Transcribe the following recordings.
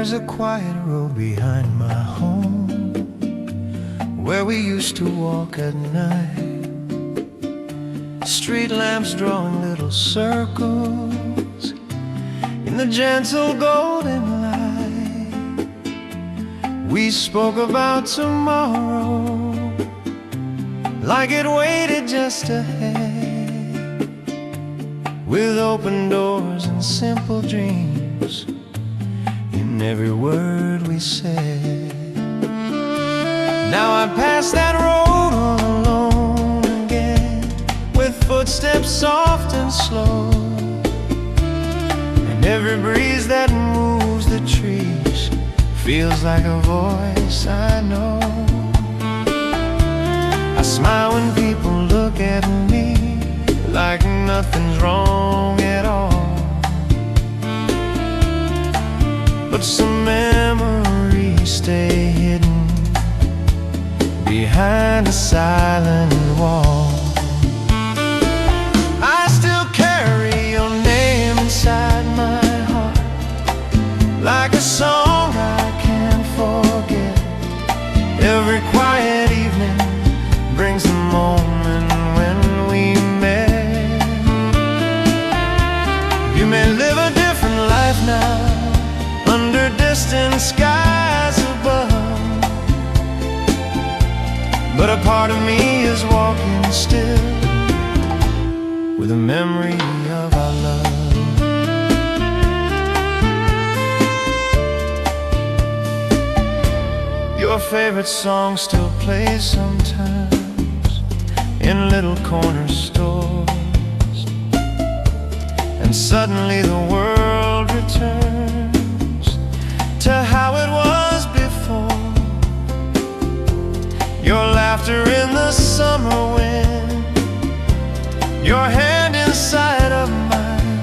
There's a quiet road behind my home where we used to walk at night. Street lamps drawing little circles in the gentle golden light. We spoke about tomorrow like it waited just ahead, with open doors and simple dreams in every word we said. Now I pass that road all alone again, with footsteps soft and slow, and every breeze that moves the trees feels like a voice I know. I smile when people look at me like nothing's wrong at all, but some memories stay hidden behind a silent wall. I still carry your name inside my heart, like a song I can't forget. Every quiet evening brings the moment when we met. You may live a different life now, under distant skies above, but a part of me is walking still with a memory of our love. Your favorite song still plays sometimes in little corner stores, and suddenly the world returns to how it was before. Your laughter in the summer wind, your hand inside of mine,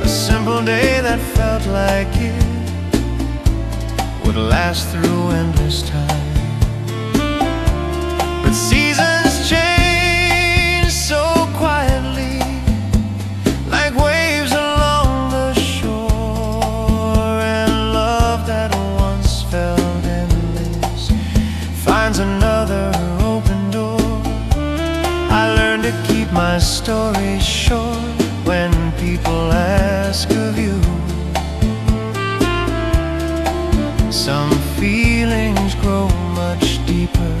a simple day that felt like it would last through endless time. But seasons change so quietly, like waves along the shore, and love that once felt endless finds another open door. I learned to keep my story short when people ask of you. Some feelings grow much deeper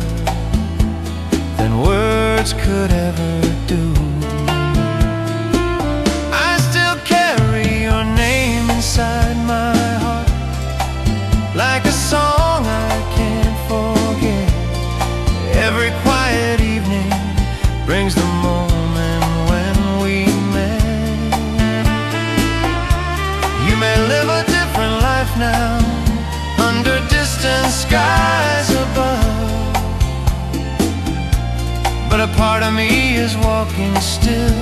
than words could ever do. I still carry your name inside my heart, like a song I can't forget. Every quiet evening brings the moment when we met. You may live a different life now, under distant skies above, but a part of me is walking still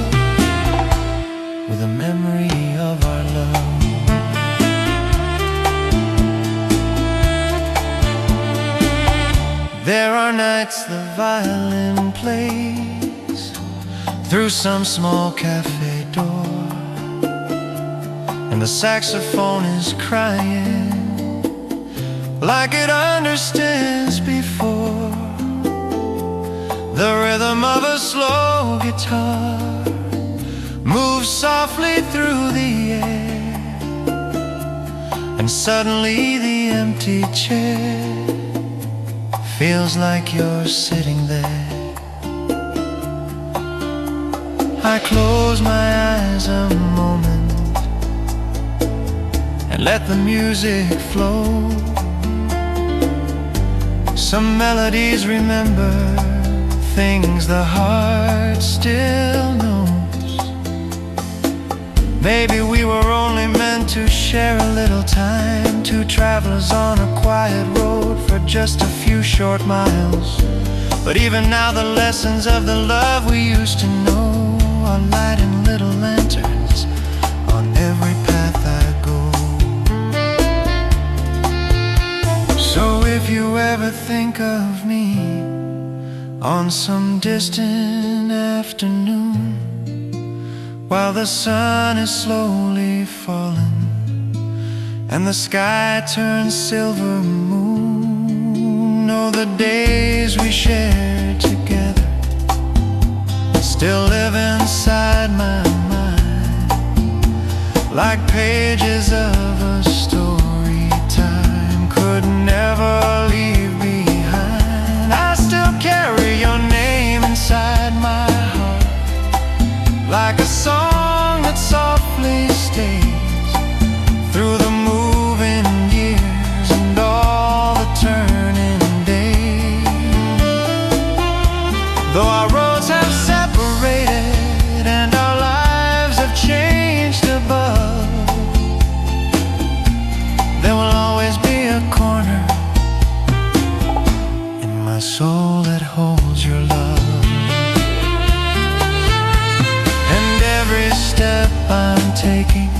with a memory of our love. There are nights the violin plays through some small cafe door, and the saxophone is crying like it understands before. The rhythm of a slow guitar moves softly through the air, and suddenly the empty chair feels like you're sitting there. I close my eyes a moment and let the music flow. Some melodies remember things the heart still knows. Maybe we were only meant to share a little time, two travelers on a quiet road for just a few short miles. But even now the lessons of the love we used to know are lighting little lanterns on every path I go. So if you ever think of me on some distant afternoon, while the sun is slowly falling and the sky turns silver moon. Oh, the days we shared together still live inside my mind, like pages of a story time could never leave behind. I still carry your name inside my heart, like a song that softly stays through the moving years and all the turning days. Though our roads have separated and our lives have changed above, there will always be a corner in my soul that holds your love. And every step I'm taking,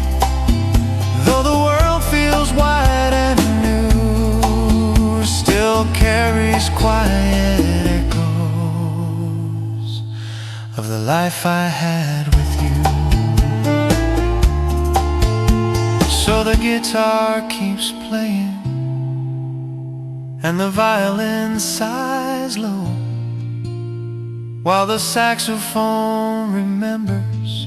though the world feels wide and new, still carries quiet echoes of the life I had with you. So the guitar keeps playing and the violin sighs low, while the saxophone remembers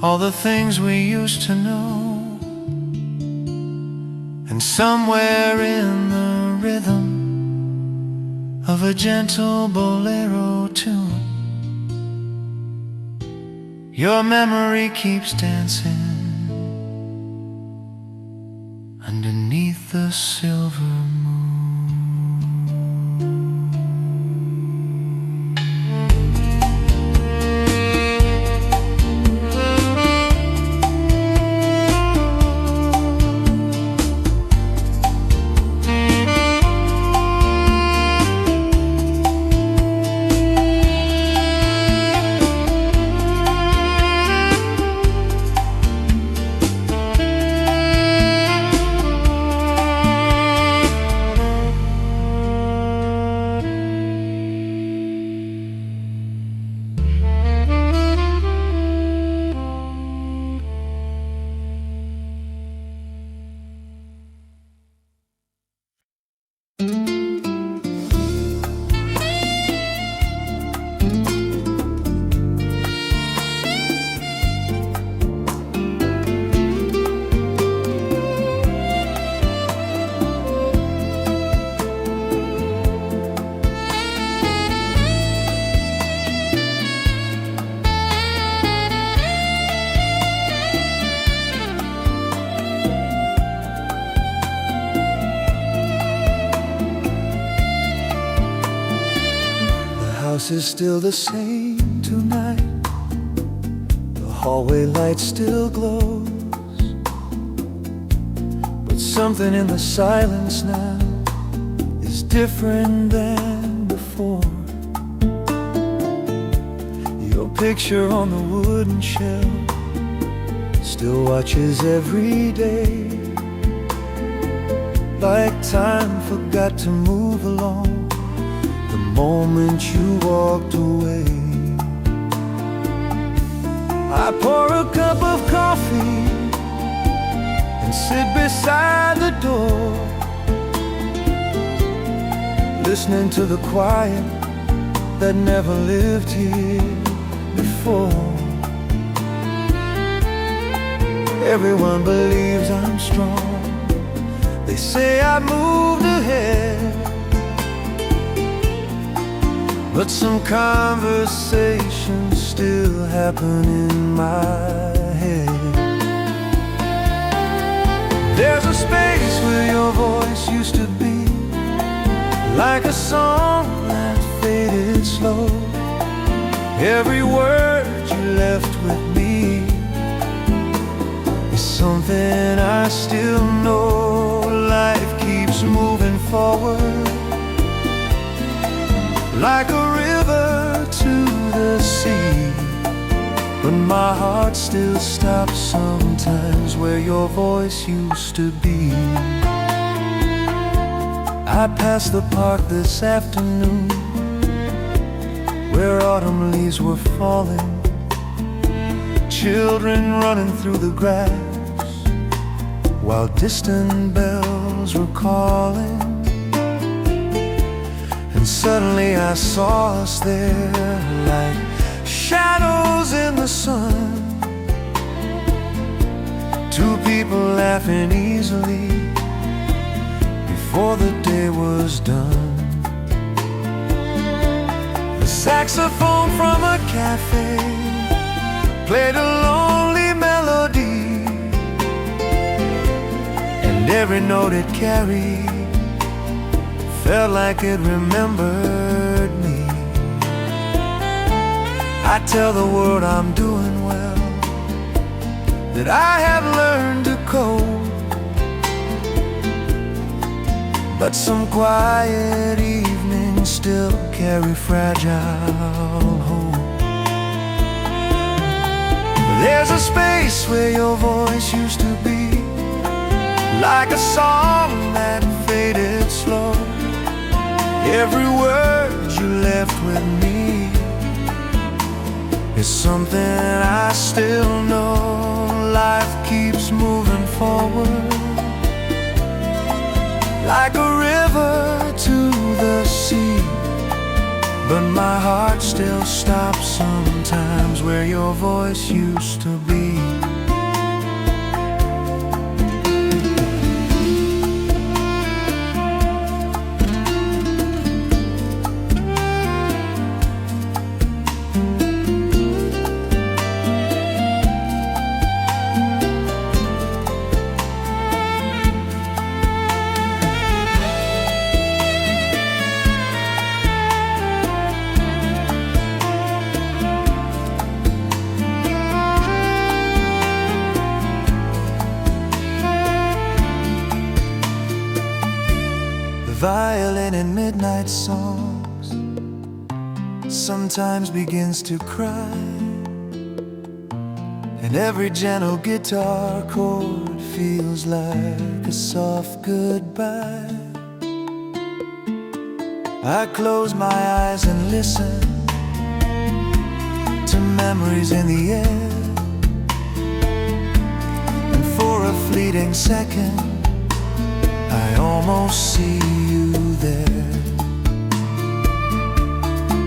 all the things we used to know. And somewhere in the rhythm of a gentle bolero tune, your memory keeps dancing underneath the silver moon. The house is still the same tonight, the hallway light still glows, but something in the silence now is different than before. Your picture on the wooden shelf still watches every day, like time forgot to move along the moment you walked away. I pour a cup of coffee and sit beside the door, listening to the quiet that never lived here before. Everyone believes I'm strong, they say I moved ahead, but some conversations still happen in my head. There's a space where your voice used to be, like a song that faded slow. Every word you left with me is something I still know. Life keeps moving forward, like a river to the sea, but my heart still stops sometimes where your voice used to be. I passed the park this afternoon, where autumn leaves were falling, children running through the grass, while distant bells were calling. And suddenly I saw us there like shadows in the sun. Two people laughing easily before the day was done. The saxophone from a cafe played a lonely melody, and every note it carried felt like it remembered me. I tell the world I'm doing well, that I have learned to cope, but some quiet evenings still carry fragile hope. There's a space where your voice used to be, like a song that faded slow. Every word you left with me is something I still know. Life keeps moving forward, like a river to the sea, but my heart still stops sometimes where your voice used to be. Violin in midnight songs sometimes begins to cry, and every gentle guitar chord feels like a soft goodbye. I close my eyes and listen to memories in the air, and for a fleeting second I almost see you there.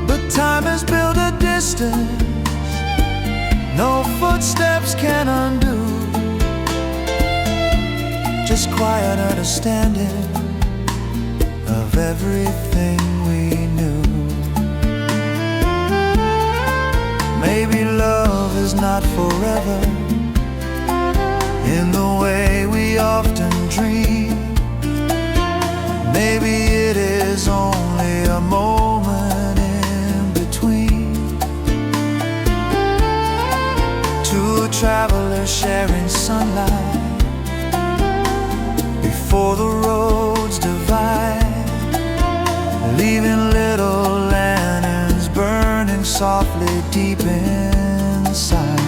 But time has built a distance no footsteps can undo, just quiet understanding of everything we knew. Maybe love is not forever in the way we often dream. Maybe it is only a moment in between. Two travelers sharing sunlight before the roads divide, leaving little lanterns burning softly deep inside.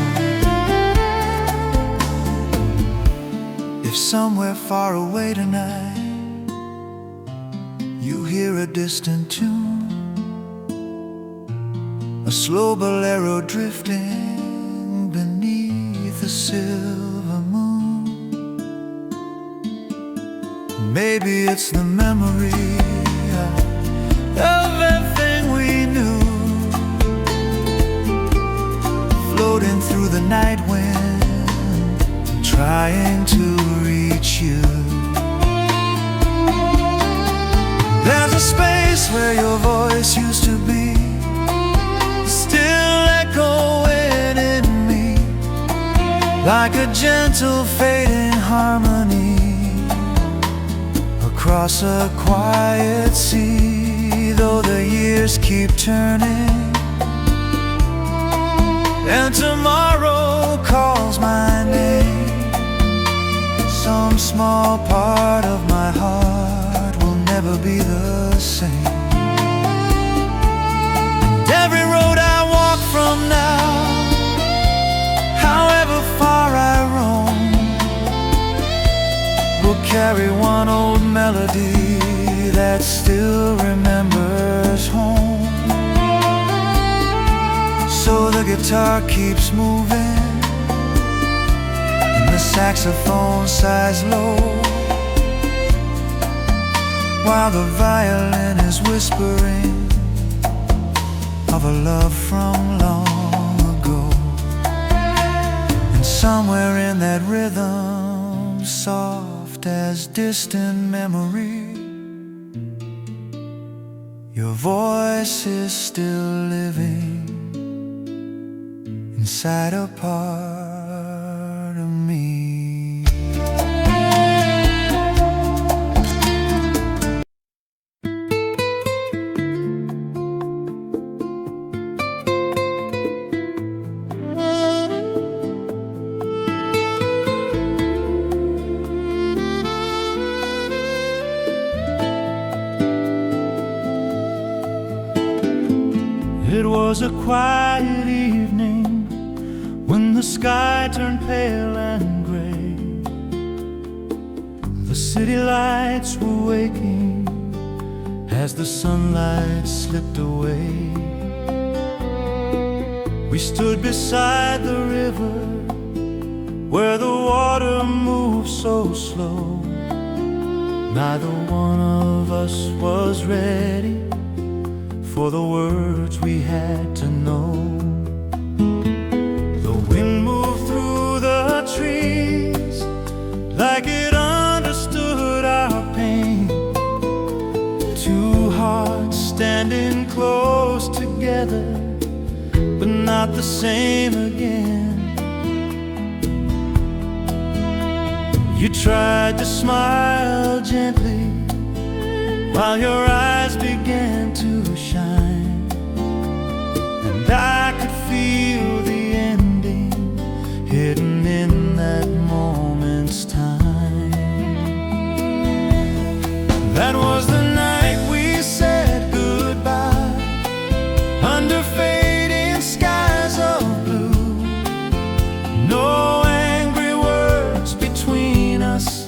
If somewhere far away tonight you hear a distant tune, a slow bolero drifting beneath the silver moon, maybe it's the memory of everything we knew, floating through the night wind, trying to reach you. There's a space where your voice used to be, still echoing in me, like a gentle fading harmony across a quiet sea. Though the years keep turning and tomorrow calls my name, some small part of my heart will never be the same. And every road I walk from now, however far I roam, will carry one old melody that still remembers home. So the guitar keeps moving, and the saxophone sighs low, while the violin is whispering of a love from long ago. And somewhere in that rhythm, soft as distant memory, your voice is still living inside a part of me. It was a quiet evening when the sky turned pale and gray. The city lights were waking as the sunlight slipped away. We stood beside the river where the water moved so slow. Neither one of us was ready for the words we had to know. The wind moved through the trees like it understood our pain. Two hearts standing close together, but not the same again. You tried to smile gently while your eyes began to shine, and I could feel the ending hidden in that moment's time. That was the night we said goodbye, under fading skies of blue. No angry words between us,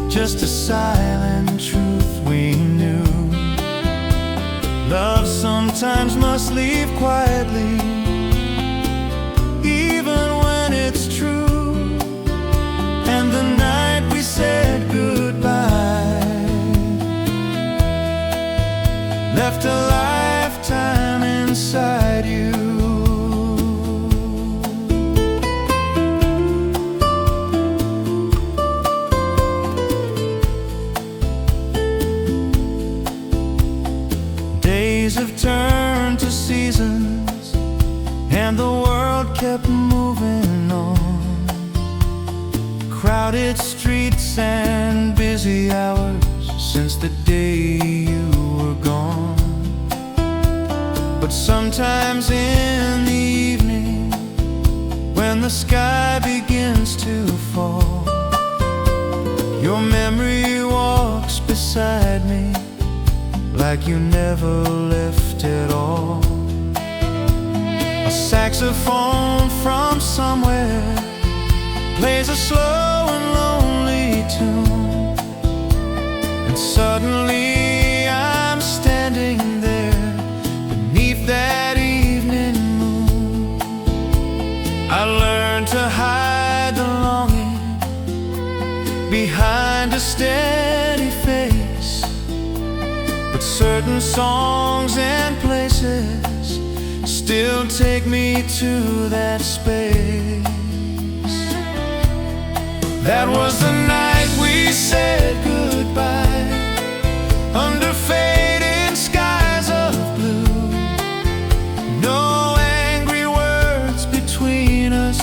just a silent truth we knew. Love sometimes must leave quietly, even when it's true. And the night we said goodbye left a lifetime inside you. Days have turned to seasons, and the world kept moving on. Crowded streets and busy hours since the day you were gone. But sometimes in the evening, when the sky begins to fall, your memory walks beside me like you never left at all. A saxophone from somewhere plays a slow and lonely tune, and suddenly I'm standing there beneath that evening moon. I learned to hide the longing behind a steady face, but certain songs and places still take me to that space. That was the night we said goodbye, under fading skies of blue. No angry words between us,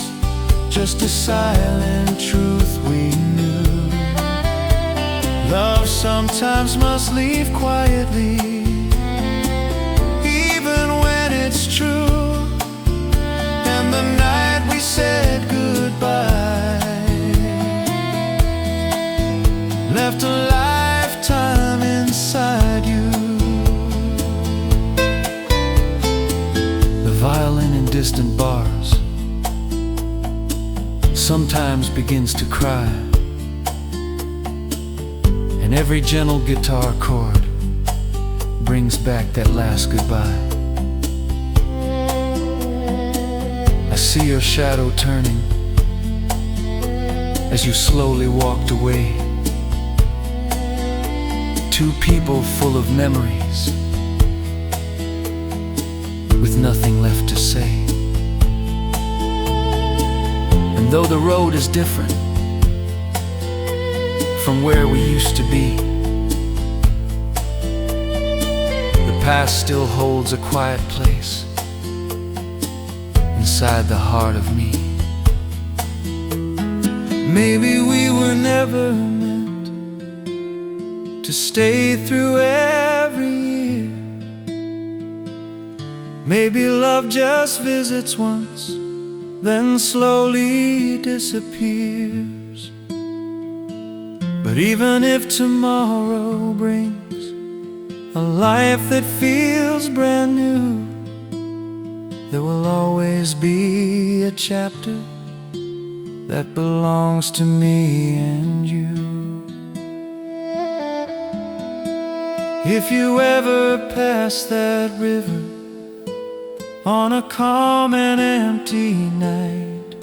just a silent truth we knew. Love sometimes must leave quietly, even when it's true. And the night we said goodbye left a lifetime inside you. The violin in distant bars sometimes begins to cry, and every gentle guitar chord brings back that last goodbye. I see your shadow turning as you slowly walked away. Two people full of memories, with nothing left to say. And though the road is different from where we used to be, the past still holds a quiet place inside the heart of me. Maybe we were never meant to stay through every year. Maybe love just visits once, then slowly disappears. But even if tomorrow brings a life that feels brand new, there will always be a chapter that belongs to me and you. If you ever pass that river on a calm and empty night,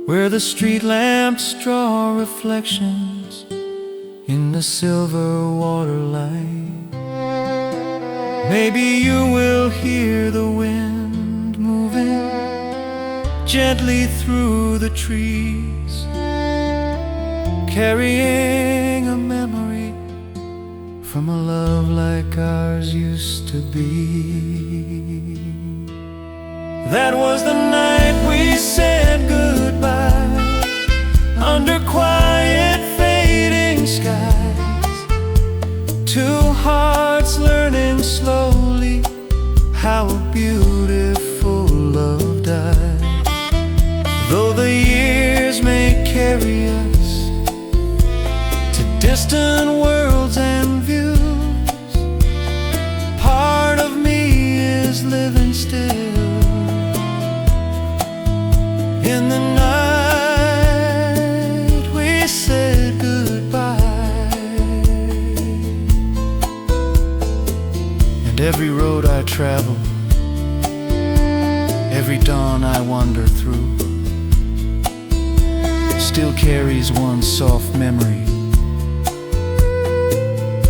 where the street lamps draw reflections in the silver water light, maybe you will hear the wind moving gently through the trees, carrying a memory from a love like ours used to be. That was the night we said goodbye, under quiet fading skies. Two hearts learning slowly how a beautiful love dies. Though the years may carry us to distant worlds and views, part of me is living still in the night we said goodbye. And every road I travel, every dawn I wander through, still carries one soft memory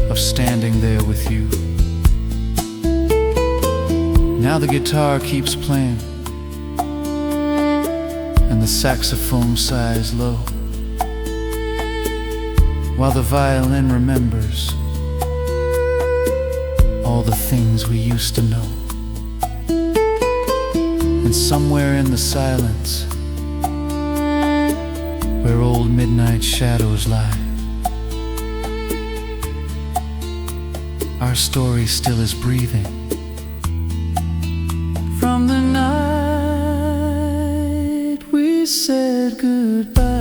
of standing there with you. Now the guitar keeps playing, and the saxophone sighs low, while the violin remembers all the things we used to know. And somewhere in the silence, where old midnight shadows lie, our story still is breathing from the night we said goodbye.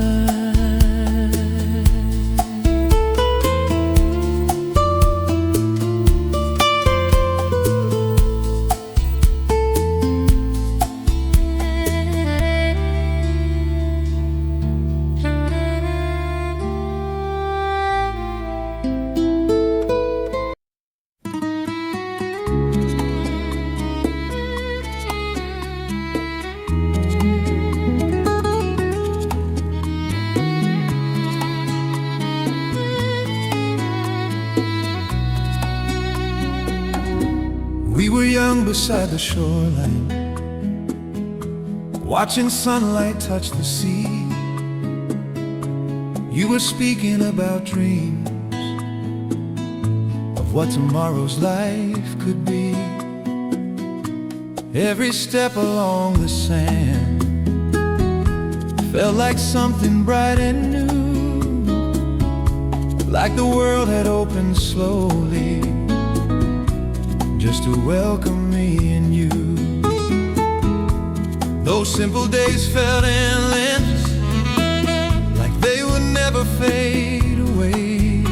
We were young beside the shoreline, watching sunlight touch the sea. You were speaking about dreams, of what tomorrow's life could be. Every step along the sand felt like something bright and new, like the world had opened slowly just to welcome me and you. Those simple days felt endless, like they would never fade away.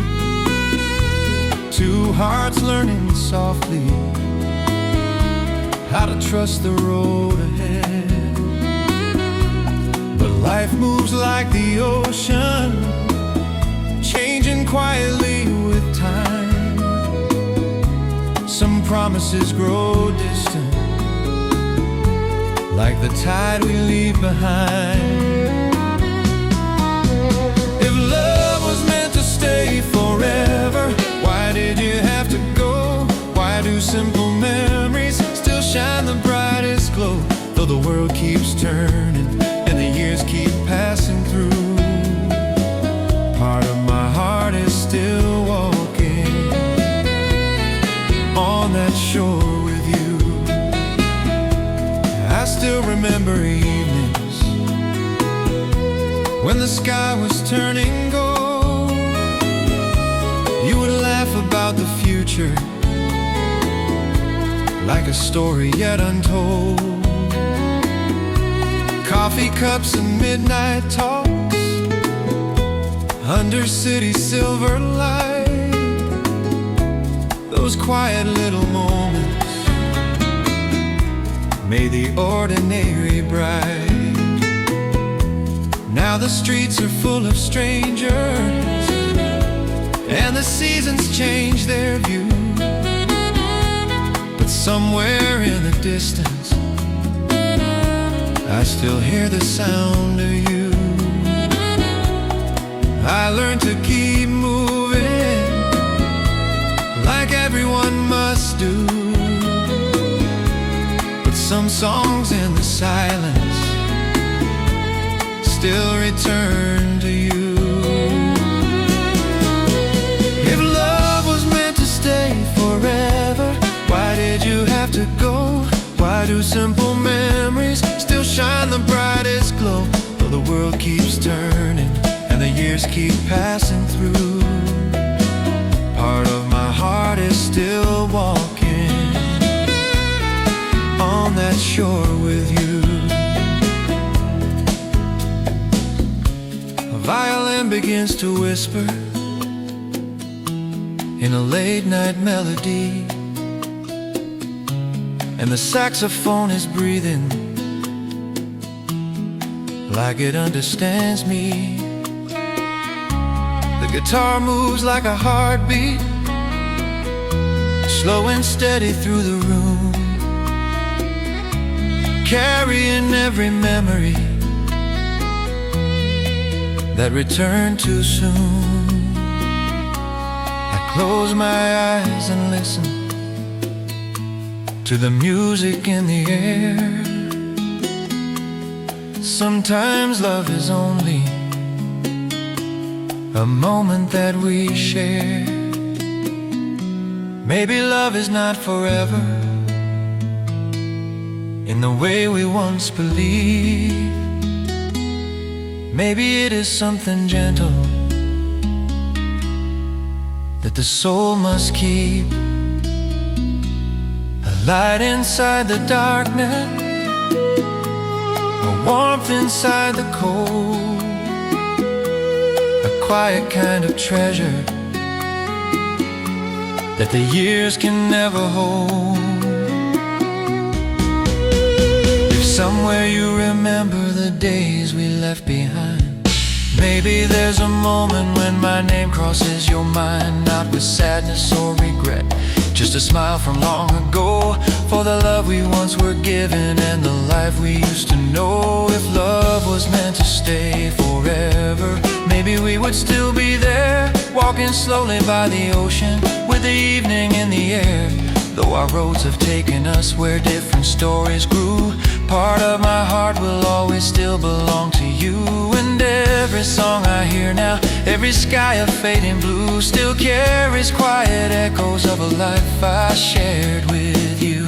Two hearts learning softly how to trust the road ahead. But life moves like the ocean, changing quietly with time. Some promises grow distant, like the tide we leave behind. When the sky was turning gold, you would laugh about the future like a story yet untold. Coffee cups and midnight talks under city silver light, those quiet little moments made the ordinary bright. Now the streets are full of strangers, and the seasons change their view. But somewhere in the distance, I still hear the sound of you. I learned to keep moving like everyone must do, but some songs in the silence still return to you. If love was meant to stay forever, why did you have to go? Why do simple memories still shine the brightest glow? Though the world keeps turning and the years keep passing through, part of my heart is still walking on that shore with you. A violin begins to whisper in a late night melody, and the saxophone is breathing like it understands me. The guitar moves like a heartbeat, slow and steady through the room, carrying every memory that returned too soon. I close my eyes and listen to the music in the air. Sometimes love is only a moment that we share. Maybe love is not forever in the way we once believed. Maybe it is something gentle that the soul must keep, a light inside the darkness, a warmth inside the cold, a quiet kind of treasure that the years can never hold. If somewhere you remember the days we left behind, maybe there's a moment when my name crosses your mind, not with sadness or regret, just a smile from long ago, for the love we once were given and the life we used to know. If love was meant to stay forever, maybe we would still be there, walking slowly by the ocean with the evening in the air. Though our roads have taken us where different stories grew, part of my heart will always still belong to you. And every song I hear now, every sky of fading blue, still carries quiet echoes of a life I shared with you.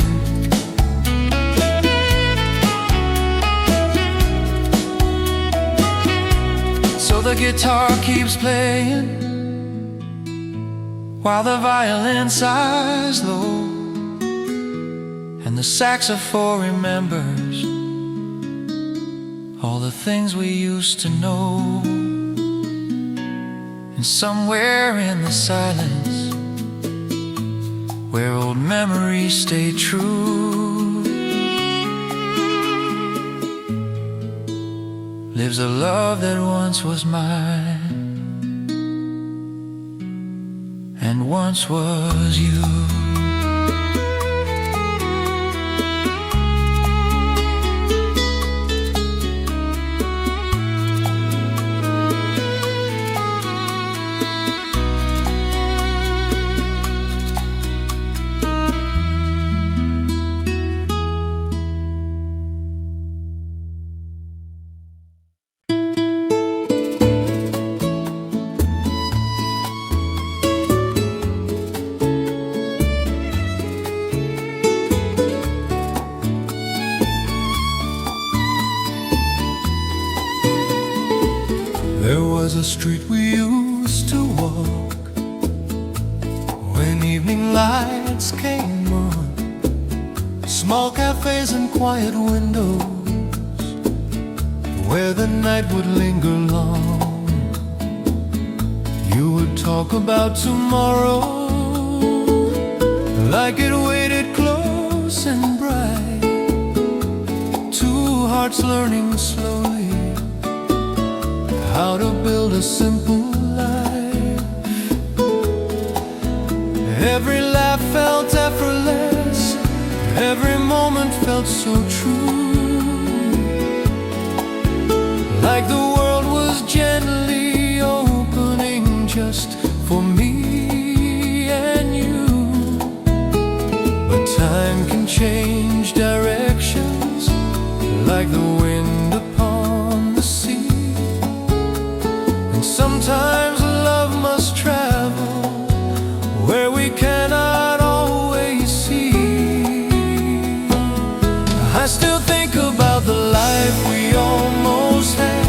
So the guitar keeps playing while the violin sighs low, and the saxophone remembers all the things we used to know. And somewhere in the silence, where old memories stay true, lives a love that once was mine and once was you. There was a street we used to walk when evening lights came on, small cafes and quiet windows where the night would linger long. You would talk about tomorrow like it waited close and bright. Two hearts learning slowly how to build a simple life. Every laugh felt effortless, every moment felt so true, like the world was gently opening just for me and you. But time can change directions like the wind upon the sea. And sometimes love must travel where we cannot always see. I still think about the life we almost had,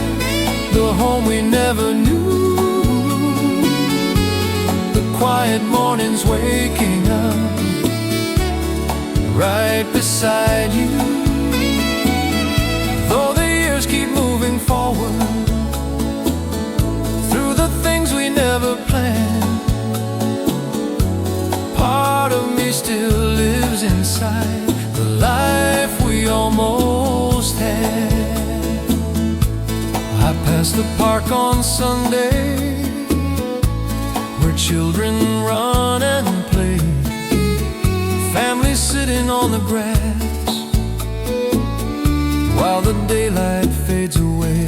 the home we never knew, the quiet mornings waking up right beside you. Though the years keep moving forward through the things we never planned, part of me still lives inside the life we almost had. I pass the park on Sunday where children run and play, families sitting on the grass while the daylight fades away.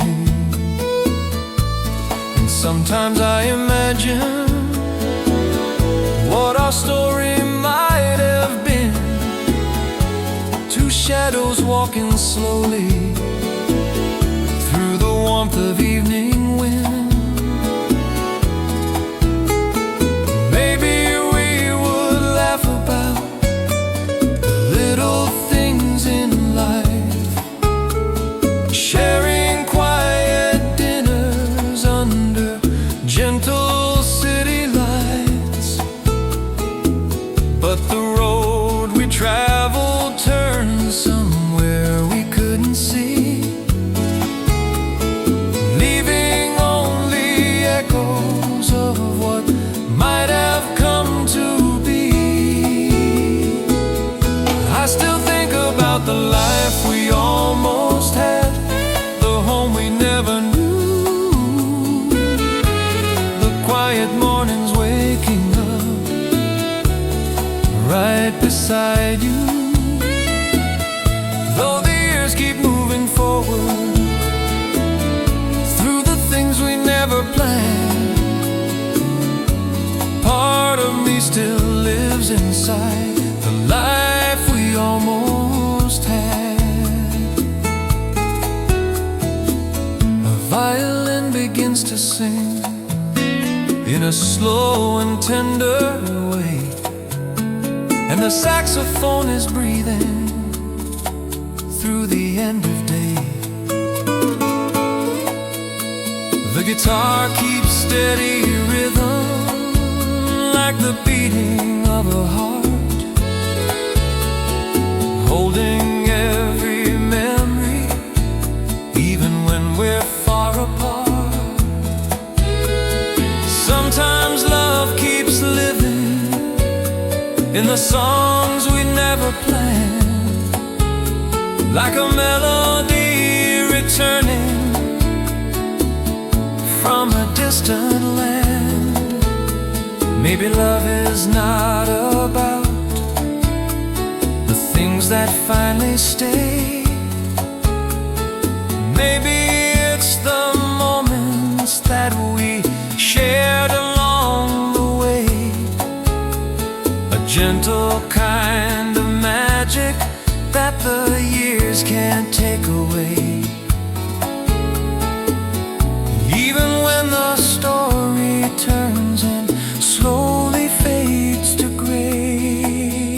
And sometimes I imagine what our story might have been. Two shadows walking slowly through the warmth of evening wind. Maybe we would laugh about the little things in life, sharing quiet dinners under gentle city lights. But the road we traveled turned somewhere we couldn't see, leaving only echoes of what might have come to be. I still think about the life we almost had, the home we never knew, the quiet mornings waking up right beside you. Though the years keep moving forward through the things we never planned, part of me still lives inside the life we almost had. A violin begins to sing in a slow and tender way, and the saxophone is breathing through the end of day. The guitar keeps steady rhythm like the beating of a heart, holding every memory even when we're far apart. Sometimes love keeps living in the songs we never planned, like a melody returning from a distant land. Maybe love is not about the things that finally stay. Maybe it's the moments that we shared along the way, a gentle kind of magic that the years can't take away. Even when the story turns and slowly fades to gray,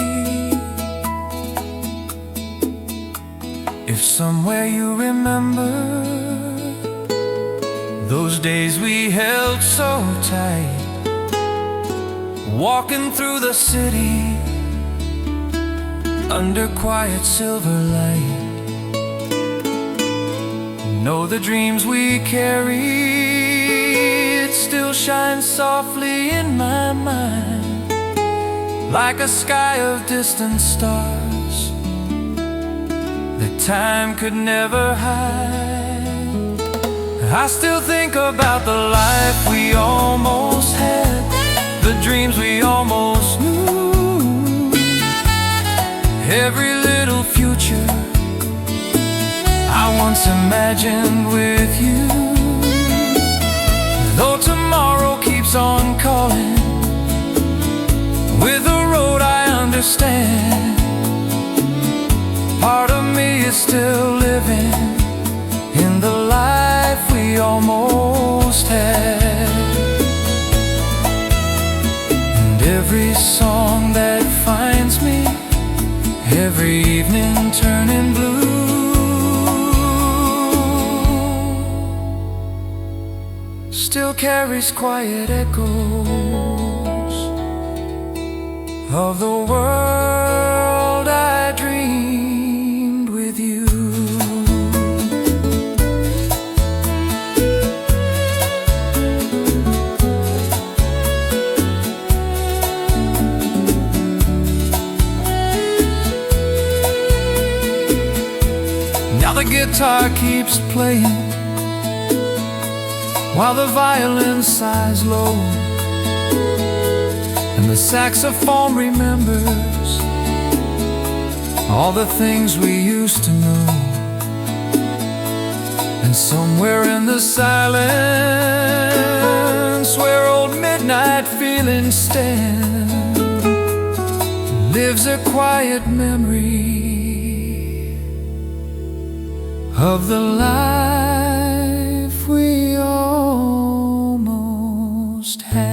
if somewhere you remember Those days we held so tight, walking through the city under quiet silver light. Know the dreams we carried still shine softly in my mind, like a sky of distant stars that time could never hide. I still think about the life we almost had, the dreams we almost knew, every little future I once imagined with you. Though tomorrow keeps on calling, with a road I understand, part of me is still living in the life we almost had. And every song that finds me, every evening turning blue, still carries quiet echoes of the world I dreamed with you. Now the guitar keeps playing while the violin sighs low, and the saxophone remembers all the things we used to know. And somewhere in the silence, where old midnight feelings stand, lives a quiet memory of the life we almost had.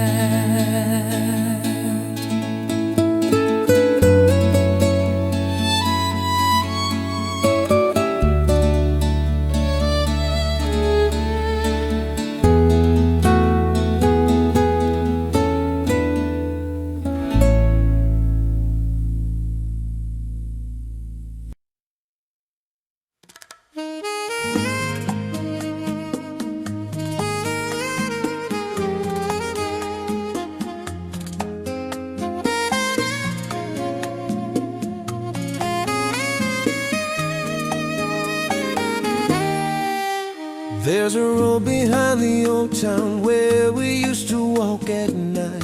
There's a road behind the old town where we used to walk at night.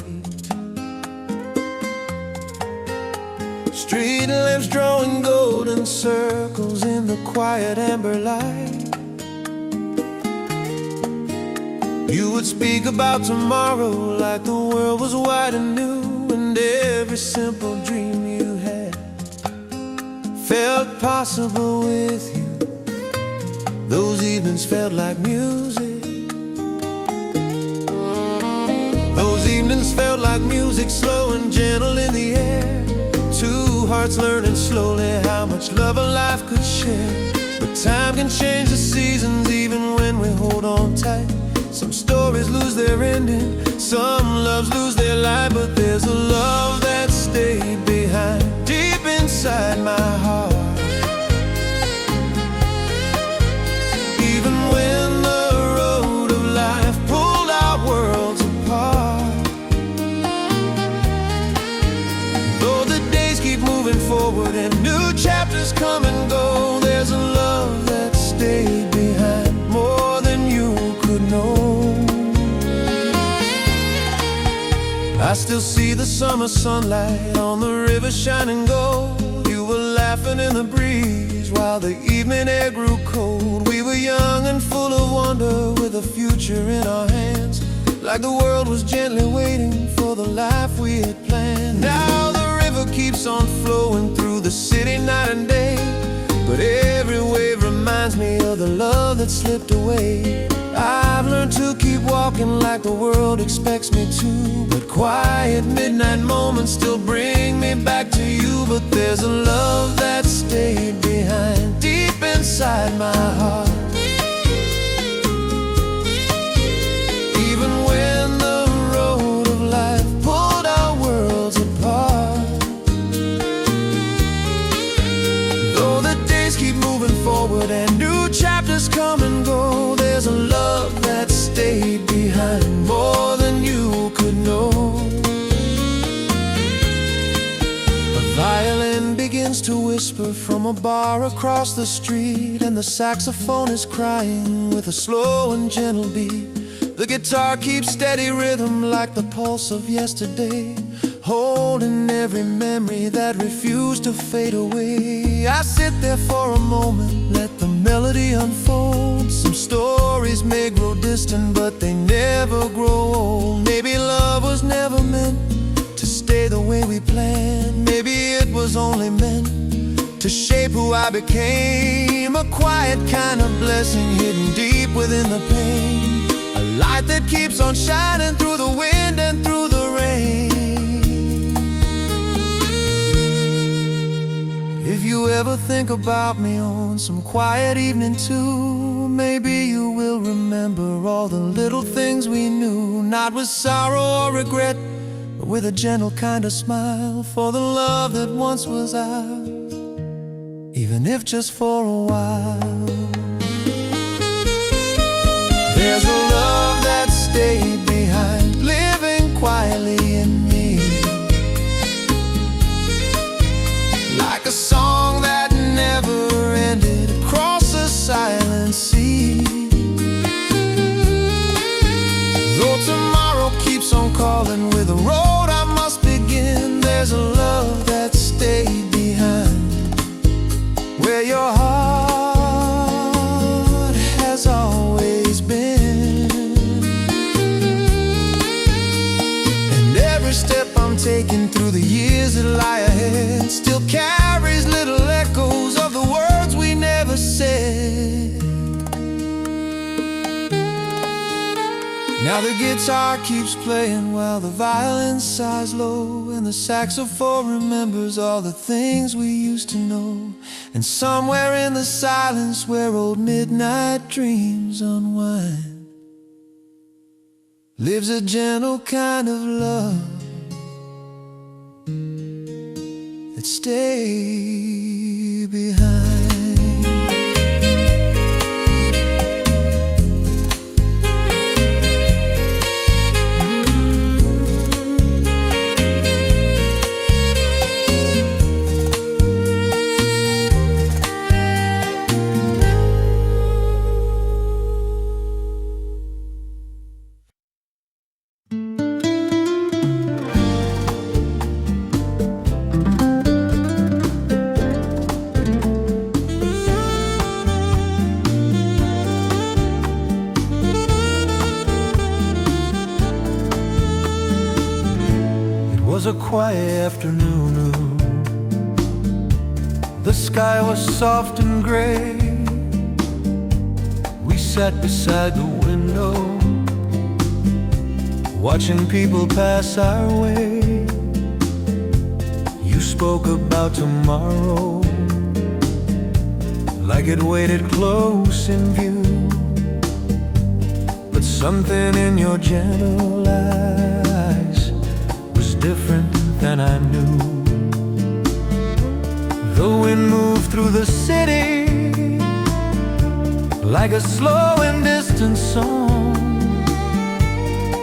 Street lamps drawing golden circles in the quiet amber light. You would speak about tomorrow like the world was wide and new, and every simple dream you had felt possible with you. Those evenings felt like music. Those evenings felt like music, slow and gentle in the air. Two hearts learning slowly how much love a life could share. But time can change the seasons even when we hold on tight. Some stories lose their ending, some loves lose their life, but there's a love that stayed behind deep inside my heart. Even when the road of life pulled our worlds apart, though the days keep moving forward and new chapters come and go, there's a love that stayed behind more than you could know. I still see the summer sunlight on the river shining gold. You were laughing in the breeze while the evening air grew cold. We were young and full of wonder with a future in our hands, like the world was gently waiting for the life we had planned. Now the river keeps on flowing through the city night and day, but every wave reminds me of the love that slipped away. I've learned to keep walking like the world expects me to, but quiet midnight moments still bring me back to you. But there's a love that stayed behind deep inside my heart. a bar across the street, and the saxophone is crying with a slow and gentle beat. The guitar keeps steady rhythm like the pulse of yesterday, holding every memory that refused to fade away. I sit there for a moment, let the melody unfold. Some stories may grow distant, but they never grow old. Maybe love was never meant to stay the way we planned. Maybe it was only meant to shape who I became. A quiet kind of blessing hidden deep within the pain, a light that keeps on shining through the wind and through the rain. If you ever think about me on some quiet evening too, maybe you will remember all the little things we knew, not with sorrow or regret, but with a gentle kind of smile for the love that once was ours, even if just for a while. There's a love that stayed behind, living quietly in me, like a song that never ended across a silent sea. Though tomorrow keeps on calling with a road I must begin, there's a love that stayed behind, where your heart has always been. And every step I'm taking through the years that lie ahead still carries little echoes of the words we never said. Now the guitar keeps playing while the violin sighs low, and the saxophone remembers all the things we used to know. And somewhere in the silence where old midnight dreams unwind, lives a gentle kind of love that stays behind. It was a quiet afternoon. The sky was soft and gray. We sat beside the window, watching people pass our way. You spoke about tomorrow, like it waited close in view. But something in your gentle eyes was different than I knew. The wind moved through the city like a slow and distant song,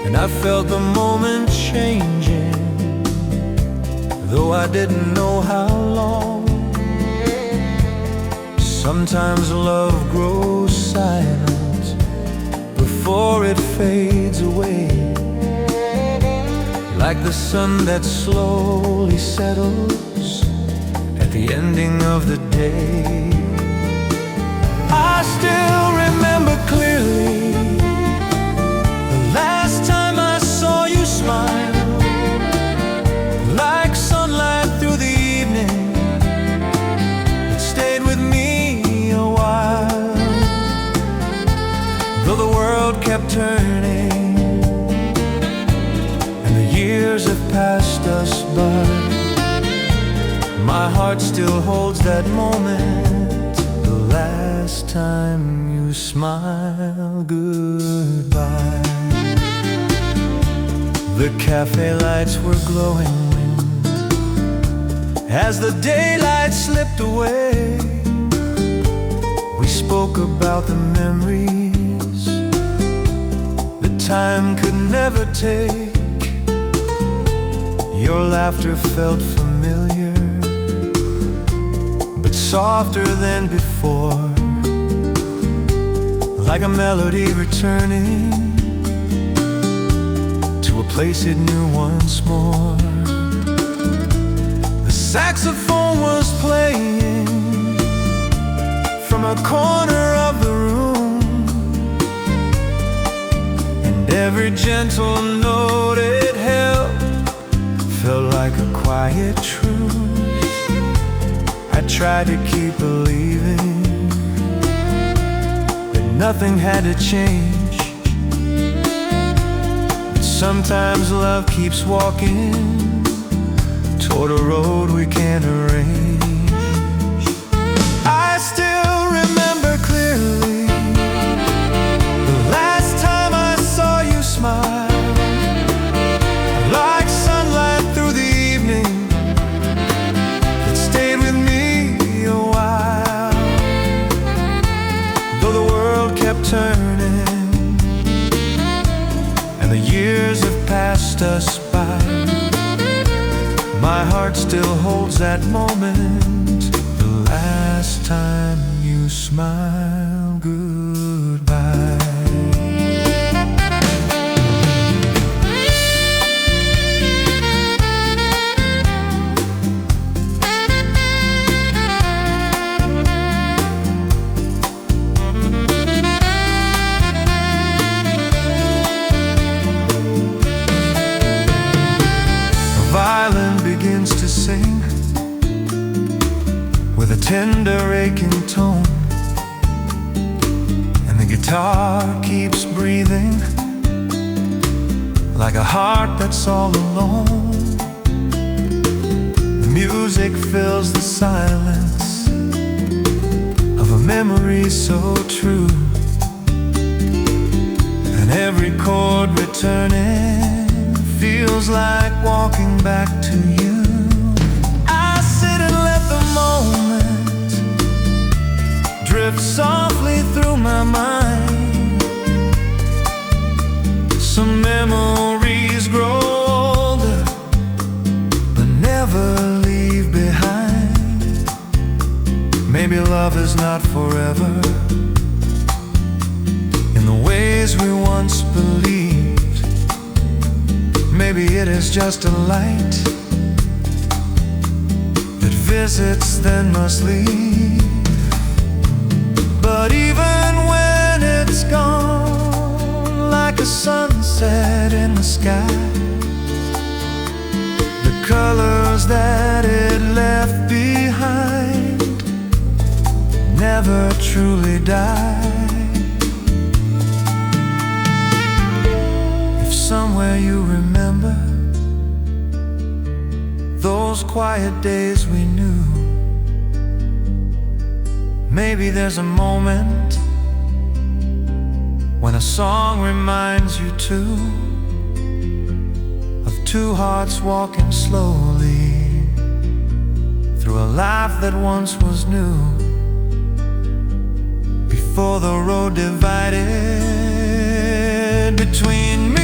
and I felt the moment changing, though I didn't know how long. Sometimes love grows silent before it fades away, like the sun that slowly settles at the ending of the day. I still remember clearly the last time I saw you smile, like sunlight through the evening. It stayed with me a while, though the world kept turning and the years have passed us by. My heart still holds that moment, the last time you smiled goodbye. The cafe lights were glowing as the daylight slipped away. We spoke about the memories that time could never take. Your laughter felt familiar, but softer than before, like a melody returning to a place it knew once more. The saxophone was playing from a corner of the room, and every gentle note it held felt like a quiet truth. I tried to keep believing that nothing had to change, but sometimes love keeps walking toward a road we can't arrange. I still remember clearly the last time I saw you smile, like sunlight through the evening that stayed with me a while. Though the world kept turning and the years have passed us by, my heart still holds that moment, the last time you smiled goodbye. Violin begins to sing with a tender aching tone, and the guitar keeps breathing like a heart that's all alone. The music fills the silence of a memory so true, and every chord returning feels like walking back to you. I sit and let the moment drift softly through my mind. Some memories grow older but never leave behind. Maybe love is not forever in the ways we once believed. Maybe it is just a light that visits then must leave. But even when it's gone, like a sunset in the sky, the colors that it left behind never truly die. Somewhere you remember those quiet days we knew, maybe there's a moment when a song reminds you too of two hearts walking slowly through a life that once was new, before the road divided between me.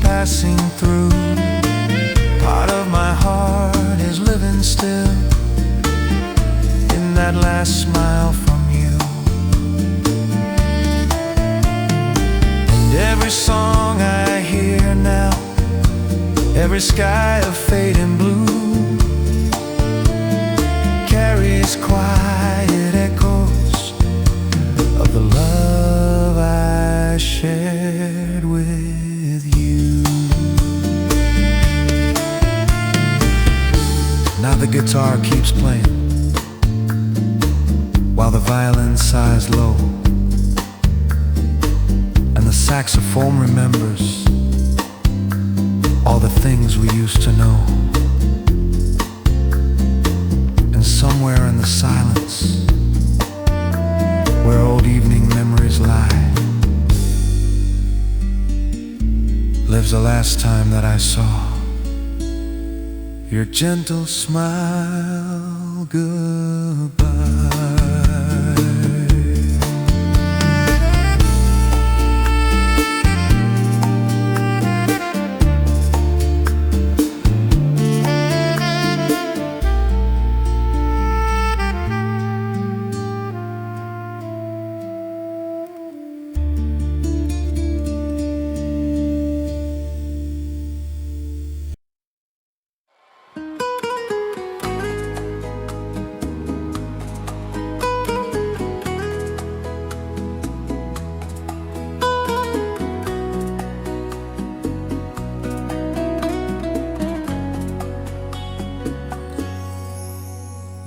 Passing through, part of my heart is living still in that last smile from you. And every song I hear now, every sky of fading blue, carries quiet echoes of the love I shared with you. Now the guitar keeps playing while the violin sighs low, and the saxophone remembers all the things we used to know. And somewhere in the silence, where old evening memories lie, your gentle smile goodbye.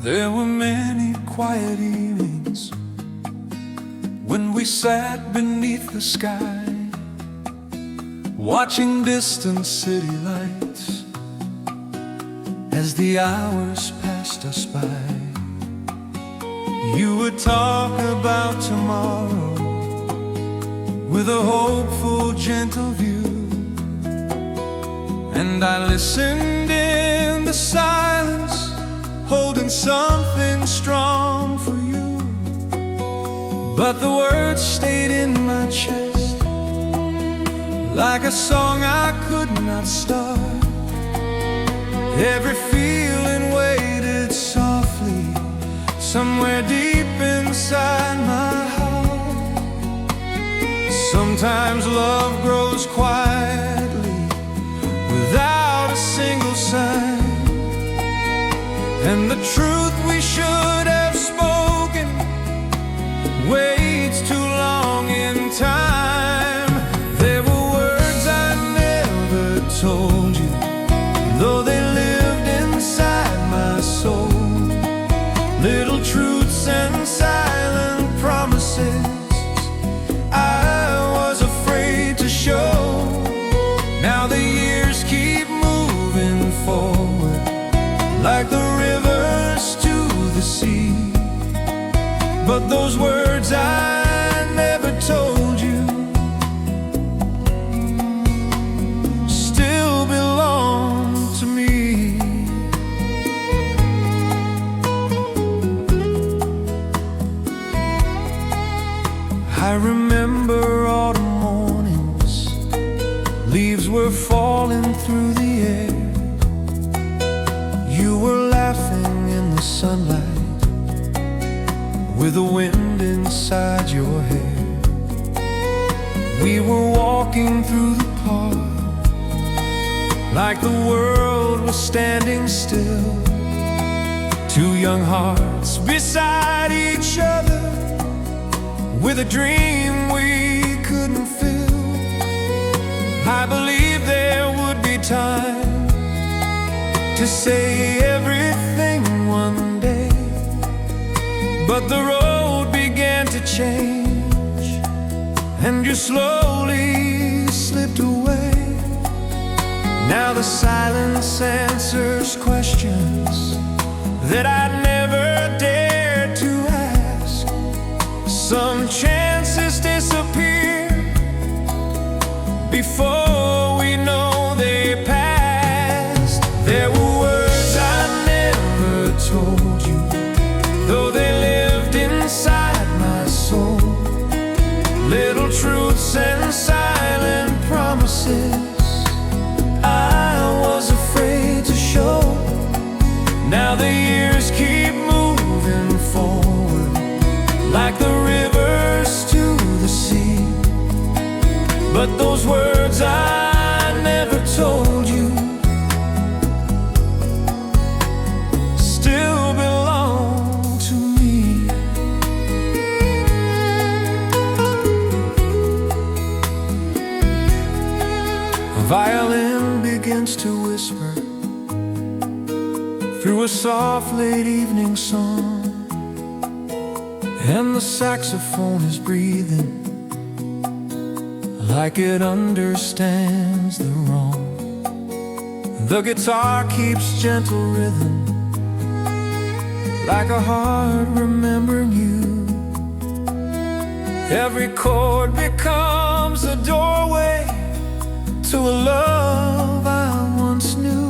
There were many quiet evenings when we sat beneath the sky, watching distant city lights as the hours passed us by. You would talk about tomorrow with a hopeful, gentle view, and I listened in the silence, holding something strong for you. But the words stayed in my chest, like a song I could not start. Every feeling waited softly, somewhere deep inside my heart. Sometimes love grows quietly, without a single sign, and the truth we should have spoken waits too long in time. There were words I never told you, though they lived inside my soul. Little truths and silent promises I was afraid to show. Now the years keep moving forward, like the rivers to the sea. But those words I never told you still belong to me. I remember autumn mornings, leaves were falling through the air. You were laughing in the sunlight, with the wind inside your hair. We were walking through the park, like the world was standing still. Two young hearts beside each other, with a dream we couldn't fill. I believed there would be time to say everything one day, but the road began to change, and you slowly slipped away. Now the silence answers questions that I'd never dared to ask. Some chances disappear before we know they passed. There were words I never told you, though they lived inside my soul. Little truths and silent promises I was afraid to show. Now the years keep moving forward, like the rivers to the sea. But those words I never told you still belong to me. A violin begins to whisper through a soft late evening song, and the saxophone is breathing like it understands the wrong. The guitar keeps gentle rhythm, like a heart remembering you. Every chord becomes a doorway to a love I once knew.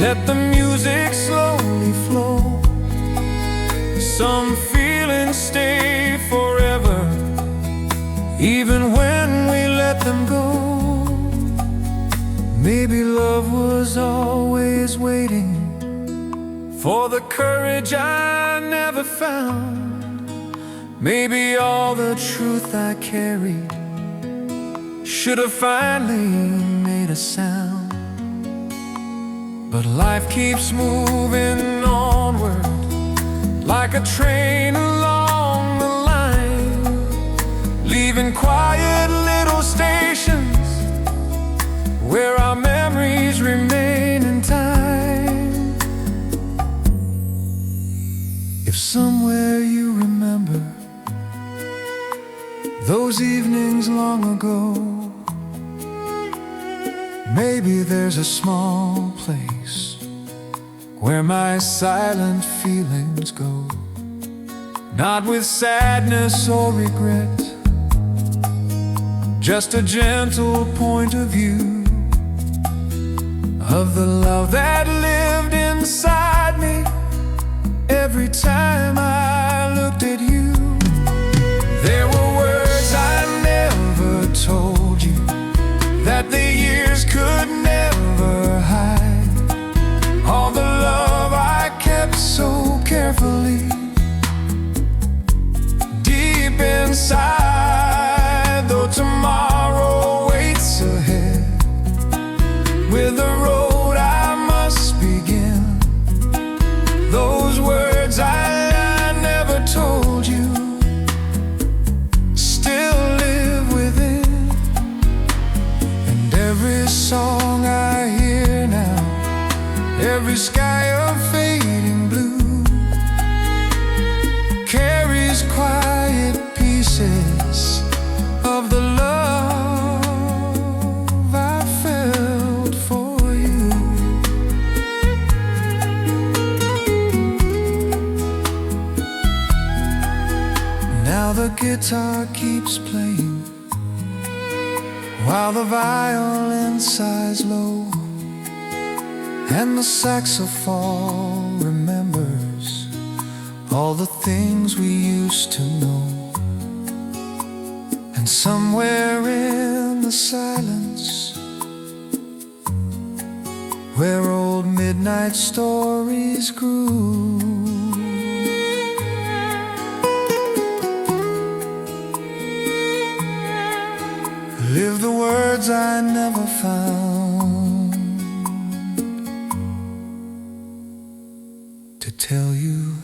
Let the music slowly flow. Some feelings stay forever, even when we let them go. Maybe love was always waiting for the courage I never found. Maybe all the truth I carried should have finally made a sound. But life keeps moving onward, like a train along the line, leaving quiet little stations where our memories remain in time. If somewhere you remember those evenings long ago, maybe there's a small place where my silent feelings go, not with sadness or regret, just a gentle point of view of the love that lived inside me every time I looked at you. There were words I never told you that the years could never hide. All the love I kept so carefully deep inside. Though tomorrow waits ahead with a road I must begin, those words I never told you still live within. And every song I hear now, every sky of fading blue, carries quiet pieces of the love I felt for you. Now the guitar keeps playing while the violin sighs low, and the saxophone remembers all the things we used to know. And somewhere in the silence, where old midnight stories grew, live the words I never found to tell you.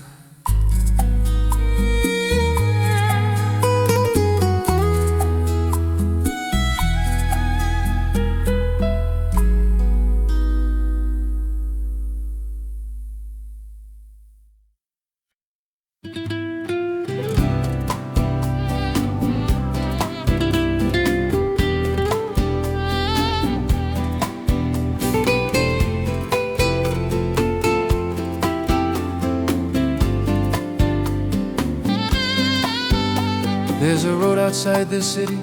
There's a road outside this city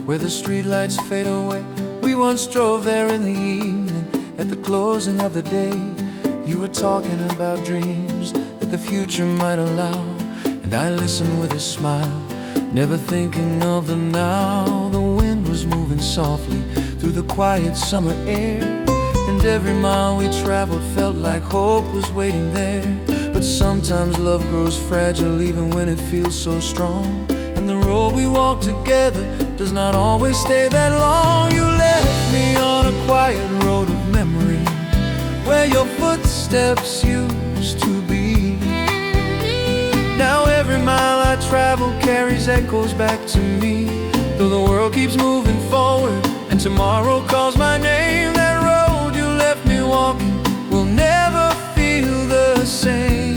where the streetlights fade away. We once drove there in the evening at the closing of the day. You were talking about dreams that the future might allow, and I listened with a smile, never thinking of them now. The wind was moving softly through the quiet summer air, and every mile we traveled felt like hope was waiting there. But sometimes love grows fragile even when it feels so strong, and the road we walk together does not always stay that long. You left me on a quiet road of memory where your footsteps used to be. Now every mile I travel carries echoes back to me. Though the world keeps moving forward and tomorrow calls my name, that road you left me walking will never feel the same.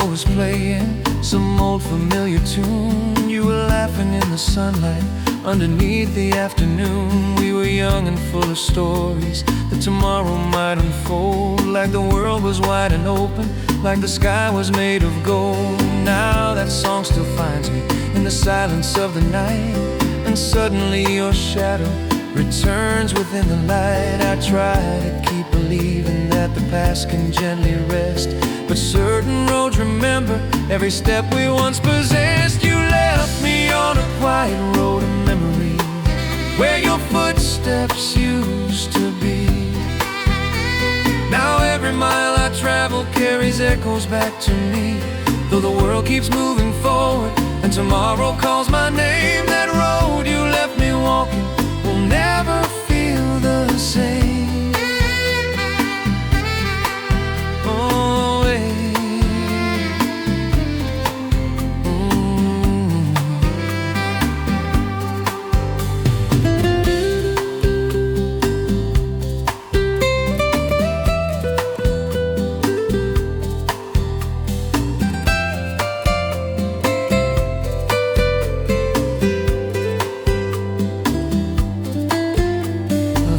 Was playing some old familiar tune. You were laughing in the sunlight underneath the afternoon. We were young and full of stories that tomorrow might unfold, like the world was wide and open, like the sky was made of gold. Now that song still finds me in the silence of the night, and suddenly your shadow returns within the light. I try to keep believing that the past can gently rest, but certain roads remember every step we once possessed. You left me on a quiet road of memory, where your footsteps used to be. Now every mile I travel carries echoes back to me, though the world keeps moving forward and tomorrow calls my name. That road you left me walking will never feel the same. Oh,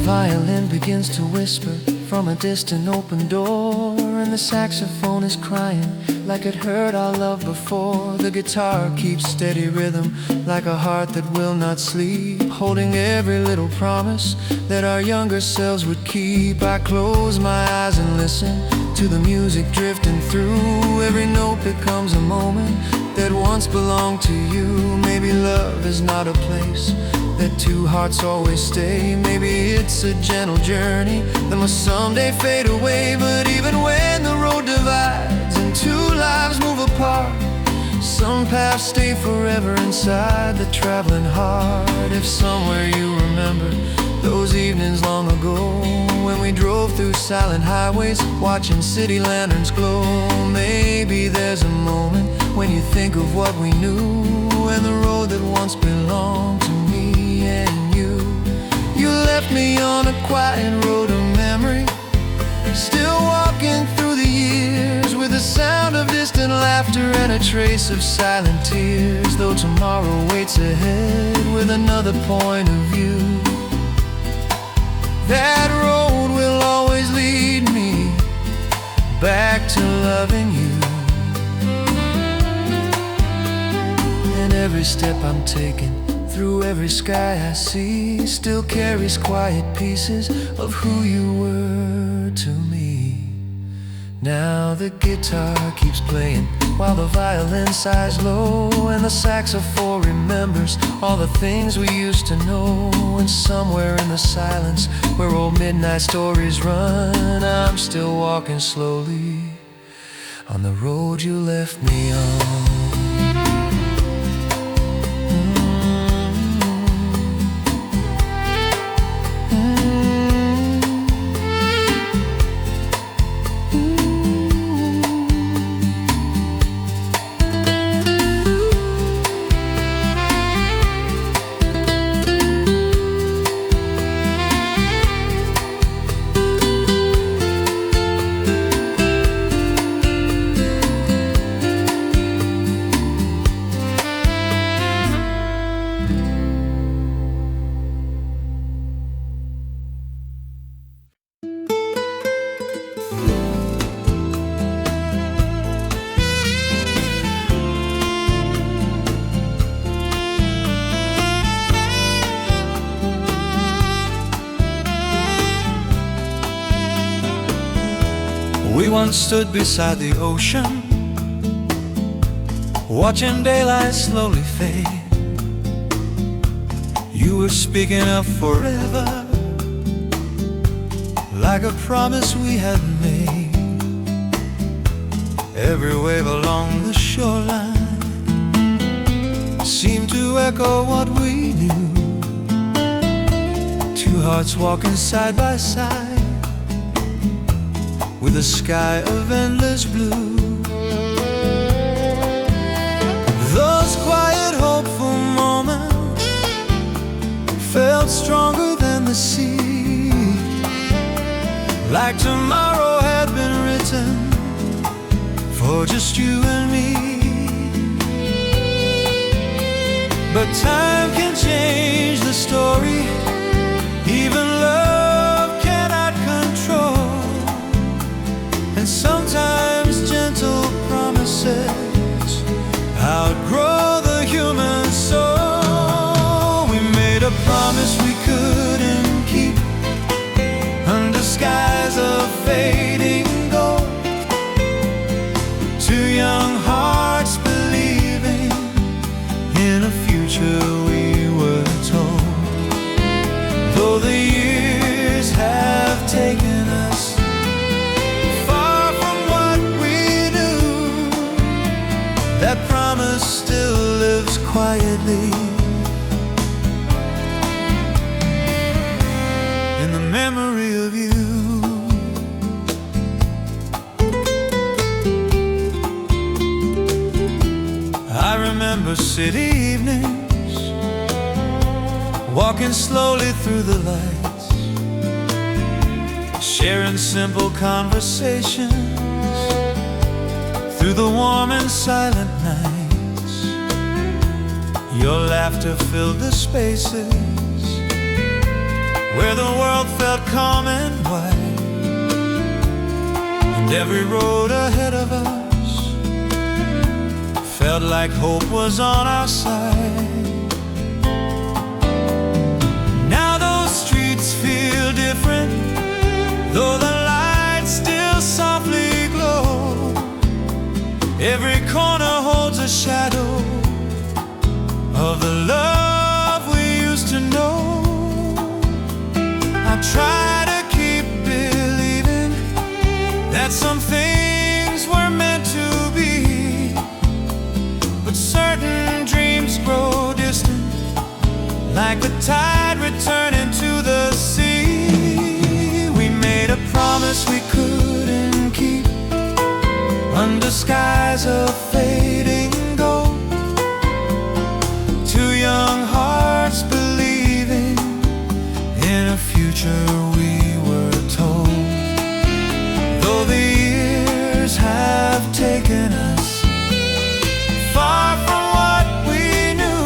violin begins to whisper from a distant open door, and the saxophone is crying like it heard our love before. The guitar keeps steady rhythm like a heart that will not sleep, holding every little promise that our younger selves would keep. I close my eyes and listen to the music drifting through. Every note becomes a moment that once belonged to you. Maybe love is not a place that two hearts always stay. Maybe it's a gentle journey that must someday fade away. But even when the road divides and two lives move apart, some paths stay forever inside the traveling heart. If somewhere you remember those evenings long ago, when we drove through silent highways watching city lanterns glow, maybe there's a moment when you think of what we knew, and the road that once belonged to me and you. You left me on a quiet road of memory, still walking through the years, with the sound of distant laughter and a trace of silent tears. Though tomorrow waits ahead with another point of view, that road will always lead me back to loving you. And every step I'm taking, through every sky I see, still carries quiet pieces of who you were to me. Now the guitar keeps playing while the violin sighs low, and the saxophone remembers all the things we used to know. And somewhere in the silence where old midnight stories run, I'm still walking slowly on the road you left me on. We once stood beside the ocean, watching daylight slowly fade. You were speaking of forever, like a promise we had made. Every wave along the shoreline seemed to echo what we knew. Two hearts walking side by side, with a sky of endless blue. Those quiet, hopeful moments felt stronger than the sea, like tomorrow had been written for just you and me. But time can change the story, even love cannot control. And sometimes gentle promises outgrow the human soul. We made a promise we couldn't keep under skies of fading gold. Two young hearts believing in a future we were told. Though the years have taken us far from what we knew, that promise still lives quietly in the memory of you. I remember city evenings, walking slowly through the lights, sharing simple conversations through the warm and silent nights. Your laughter filled the spaces where the world felt calm and wide, and every road ahead of us felt like hope was on our side. Now those streets feel different, though the lights still softly glow. Every corner holds a shadow of the love we used to know. I try to keep believing that some things were meant to be, but certain dreams grow distant, like the tide returning to the sea. We made a promise we couldn't keep under skies of fading gold. Two young hearts believing in a future we were told. Though the years have taken us far from what we knew,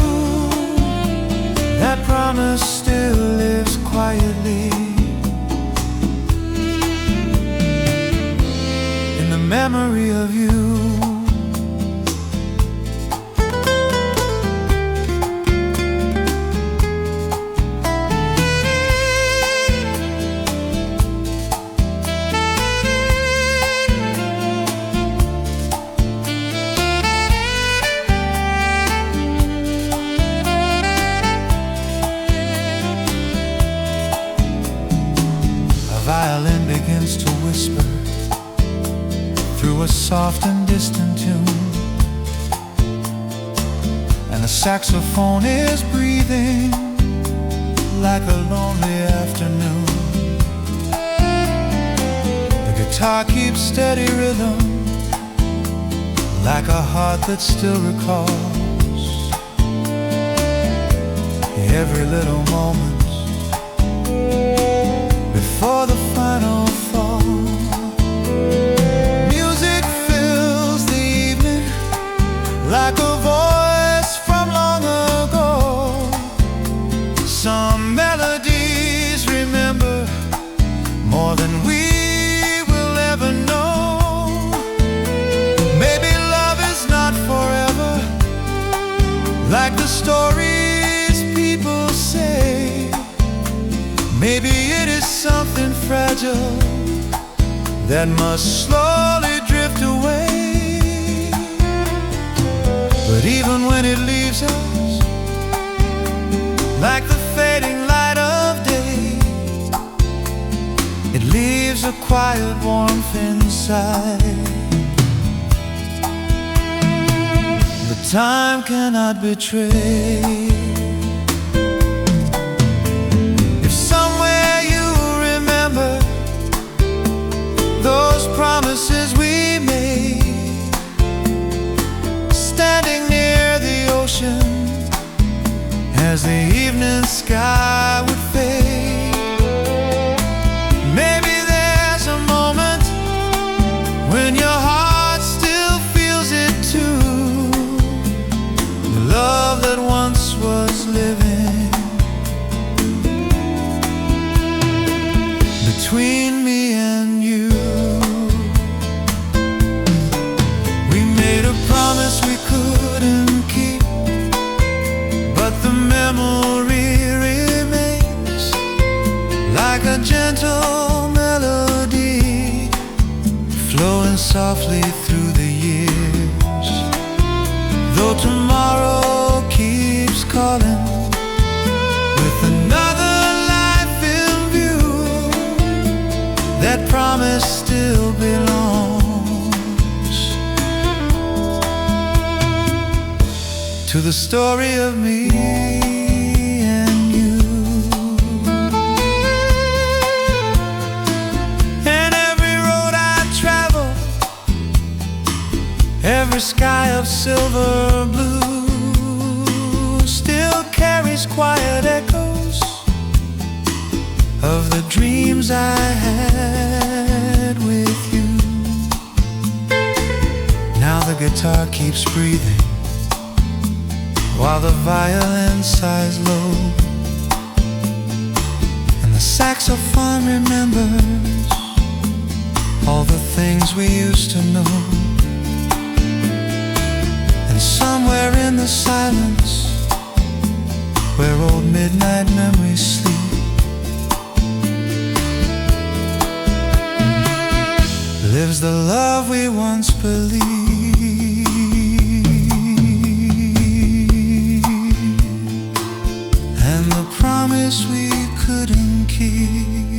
that promise still lives quietly in the memory of you. Violin begins to whisper through a soft and distant tune, and the saxophone is breathing like a lonely afternoon. The guitar keeps steady rhythm like a heart that still recalls every little moment before the final fall. Music fills the evening like a voice from long ago. Some melodies remember more than we will ever know. Maybe love is not forever, like the stories people say. Maybe it is something fragile that must slowly drift away. But even when it leaves us, like the fading light of day, it leaves a quiet warmth inside that time cannot betray. Those promises we made, standing near the ocean as the evening sky would fade. Maybe there's a moment when your heart still feels it too. The love that once was between me and you. We made a promise we couldn't keep, but the memory remains like a gentle melody flowing softly through the years. Though tomorrow keeps calling with another life in view, that promise still belongs to the story of me and you. And every road I travel, every sky of silver blue, still carries quiet echoes of the dreams I had with you. Now the guitar keeps breathing while the violin sighs low, and the saxophone remembers all the things we used to know. And somewhere in the silence, where old midnight memories sleep, lives the love we once believed, and the promise we couldn't keep.